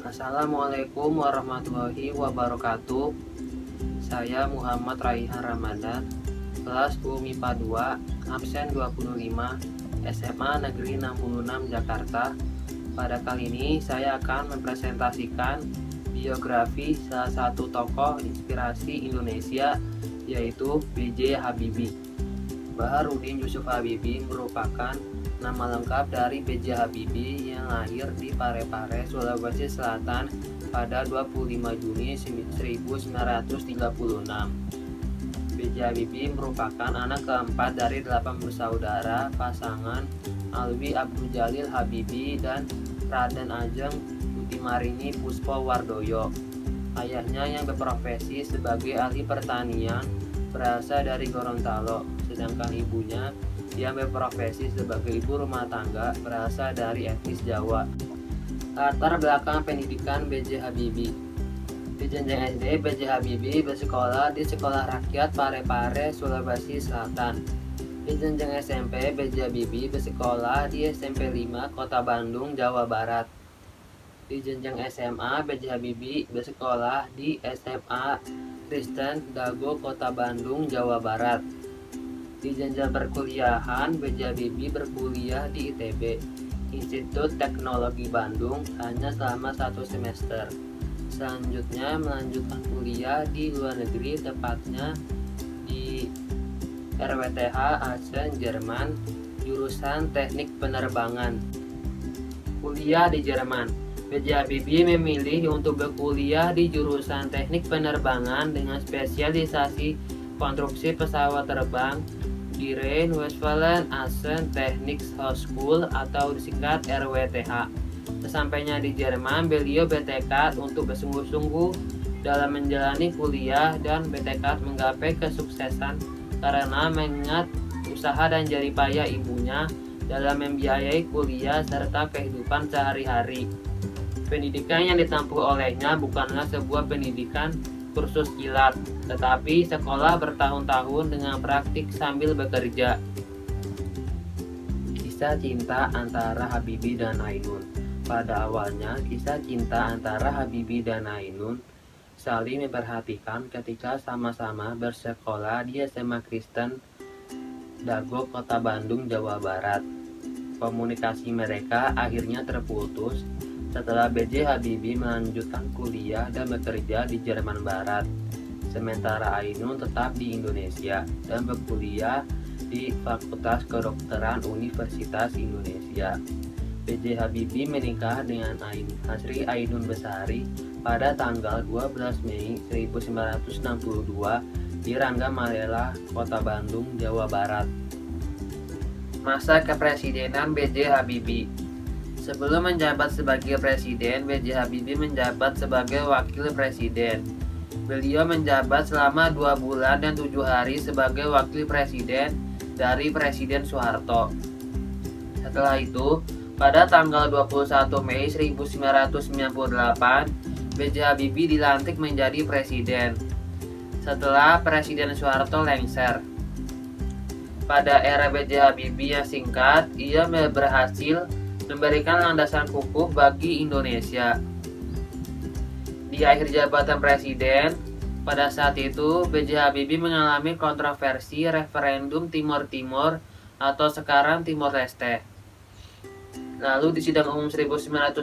Assalamualaikum warahmatullahi wabarakatuh. Saya Muhammad Raihan Ramadan, kelas 10 MIPA 2, absen 25, SMA Negeri 66 Jakarta. Pada kali ini saya akan mempresentasikan biografi salah satu tokoh inspirasi Indonesia, yaitu B.J. Habibie. Baharudin Yusuf Habibie merupakan nama lengkap dari B.J. Habibie yang lahir di Parepare, Sulawesi Selatan pada 25 Juni 1936. B.J. Habibie merupakan anak keempat dari 8 bersaudara pasangan Alwi Abdul Jalil Habibie dan Raden Ajeng Utimarini Puspowardoyo. Ayahnya yang berprofesi sebagai ahli pertanian berasal dari Gorontalo, sedangkan ibunya yang berprofesi sebagai ibu rumah tangga berasal dari etnis Jawa. Latar belakang pendidikan B.J. Habibie. Di jenjang SD, B.J. Habibie bersekolah di Sekolah Rakyat Parepare, Sulawesi Selatan. Di jenjang SMP, B.J. Habibie bersekolah di SMP 5 Kota Bandung, Jawa Barat. Di jenjang SMA, B.J. Habibie bersekolah di SMA Kristen Dago, Kota Bandung, Jawa Barat. Di jenjang perkuliahan, B.J. Habibie berkuliah di ITB, Institut Teknologi Bandung, hanya selama 1 semester. Selanjutnya melanjutkan kuliah di luar negeri, tepatnya di RWTH Aachen, Jerman, jurusan Teknik Penerbangan. Kuliah di Jerman. B.J. Habibie memilih untuk berkuliah di jurusan Teknik Penerbangan dengan spesialisasi konstruksi pesawat terbang di Rhein-Westphalen Aachen Technikhochschule atau disingkat RWTH. Sesampainya di Jerman, beliau bertekad untuk bersungguh-sungguh dalam menjalani kuliah dan bertekad menggapai kesuksesan karena mengingat usaha dan jerih payah ibunya dalam membiayai kuliah serta kehidupan sehari-hari. Pendidikan yang ditempuh olehnya bukanlah sebuah pendidikan kursus kilat, tetapi sekolah bertahun-tahun dengan praktik sambil bekerja. Kisah cinta antara Habibie dan Ainun. Pada awalnya, kisah cinta antara Habibie dan Ainun saling memperhatikan ketika sama-sama bersekolah di SMA Kristen Dago, Kota Bandung, Jawa Barat. Komunikasi mereka akhirnya terputus setelah B.J. Habibie melanjutkan kuliah dan bekerja di Jerman Barat, sementara Ainun tetap di Indonesia dan berkuliah di Fakultas Kedokteran Universitas Indonesia. B.J. Habibie menikah dengan Hasri Ainun Besari pada tanggal 12 Mei 1962 di Rangga Malela, Kota Bandung, Jawa Barat. Masa kepresidenan B.J. Habibie. Sebelum menjabat sebagai presiden, B.J. Habibie menjabat sebagai wakil presiden. Beliau menjabat selama 2 bulan dan 7 hari sebagai wakil presiden dari Presiden Soeharto. Setelah itu, pada tanggal 21 Mei 1998, B.J. Habibie dilantik menjadi presiden setelah Presiden Soeharto lengser. Pada era B.J. Habibie yang singkat, ia berhasil memberikan landasan kukuh bagi Indonesia. Di akhir jabatan presiden, pada saat itu B.J. Habibie mengalami kontroversi referendum Timor Timur atau sekarang Timor Leste. Lalu di sidang umum 1999,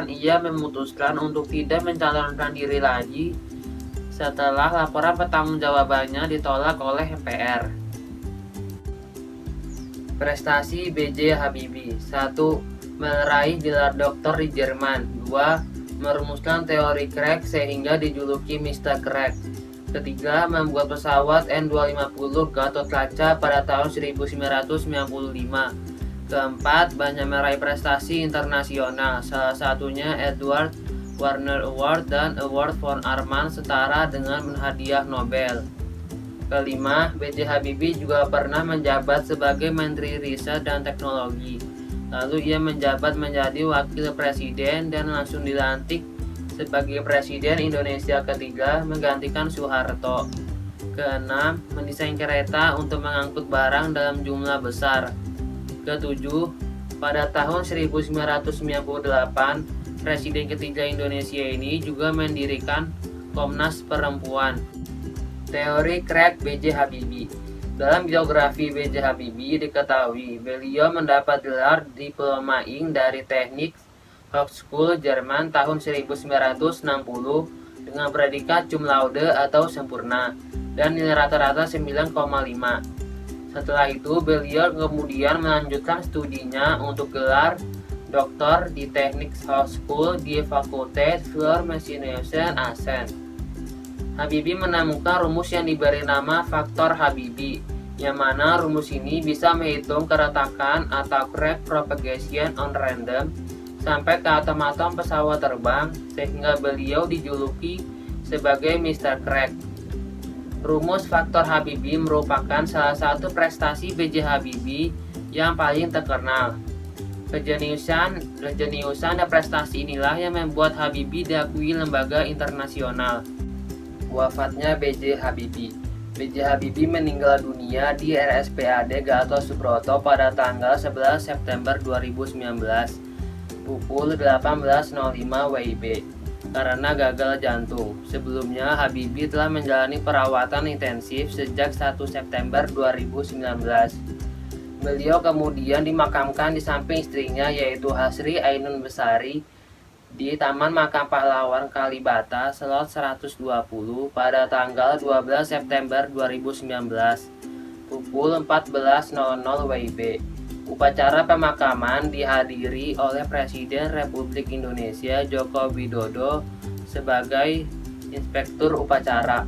ia memutuskan untuk tidak mencalonkan diri lagi setelah laporan pertanggungjawabannya ditolak oleh MPR. Prestasi B.J. Habibie. 1. Meraih gelar doktor di Jerman. 2. Merumuskan teori Craig sehingga dijuluki Mr. Craig. 3. Membuat pesawat N250 Gatot Kaca pada tahun 1995. 4. Banyak meraih prestasi internasional, salah satunya Edward Warner Award dan Award von Arman setara dengan hadiah Nobel. 5. B.J. Habibie juga pernah menjabat sebagai Menteri Riset dan Teknologi. Lalu ia menjabat menjadi Wakil Presiden dan langsung dilantik sebagai Presiden Indonesia ketiga menggantikan Soeharto. 6. Mendesain kereta untuk mengangkut barang dalam jumlah besar. 7. Pada tahun 1998, Presiden ketiga Indonesia ini juga mendirikan Komnas Perempuan. Teori Craig B.J. Habibie. Dalam biografi B.J. Habibie diketahui beliau mendapat gelar Diploma Ing dari Teknik Hochschule Jerman tahun 1960 dengan predikat cum laude atau sempurna dan nilai rata-rata 9,5. Setelah itu beliau kemudian melanjutkan studinya untuk gelar doktor di Teknik Hochschule di Fakultas für Maschinenwesen Aachen. Habibie menemukan rumus yang diberi nama faktor Habibie, yang mana rumus ini bisa menghitung keretakan atau crack propagation on random sampai ke atom-atom pesawat terbang, sehingga beliau dijuluki sebagai Mr. Crack. Rumus faktor Habibie merupakan salah satu prestasi B.J. Habibie yang paling terkenal. Kejeniusan dan prestasi inilah yang membuat Habibie diakui lembaga internasional. Wafatnya B.J. Habibie. B.J. Habibie meninggal dunia di RSPAD Gatot Subroto pada tanggal 11 September 2019 pukul 18.05 WIB karena gagal jantung. Sebelumnya Habibie telah menjalani perawatan intensif sejak 1 September 2019. Beliau kemudian dimakamkan di samping istrinya yaitu Hasri Ainun Besari di Taman Makam Pahlawan Kalibata, Slot 120 pada tanggal 12 September 2019 pukul 14.00 WIB. Upacara pemakaman dihadiri oleh Presiden Republik Indonesia Joko Widodo sebagai inspektur upacara.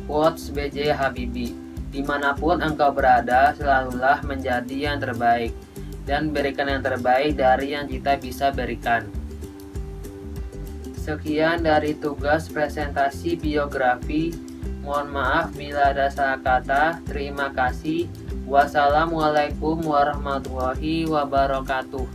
Quotes B.J. Habibie. Dimanapun engkau berada, selalulah menjadi yang terbaik dan berikan yang terbaik dari yang kita bisa berikan. Sekian dari tugas presentasi biografi. Mohon maaf bila ada salah kata. Terima kasih. Wassalamualaikum warahmatullahi wabarakatuh.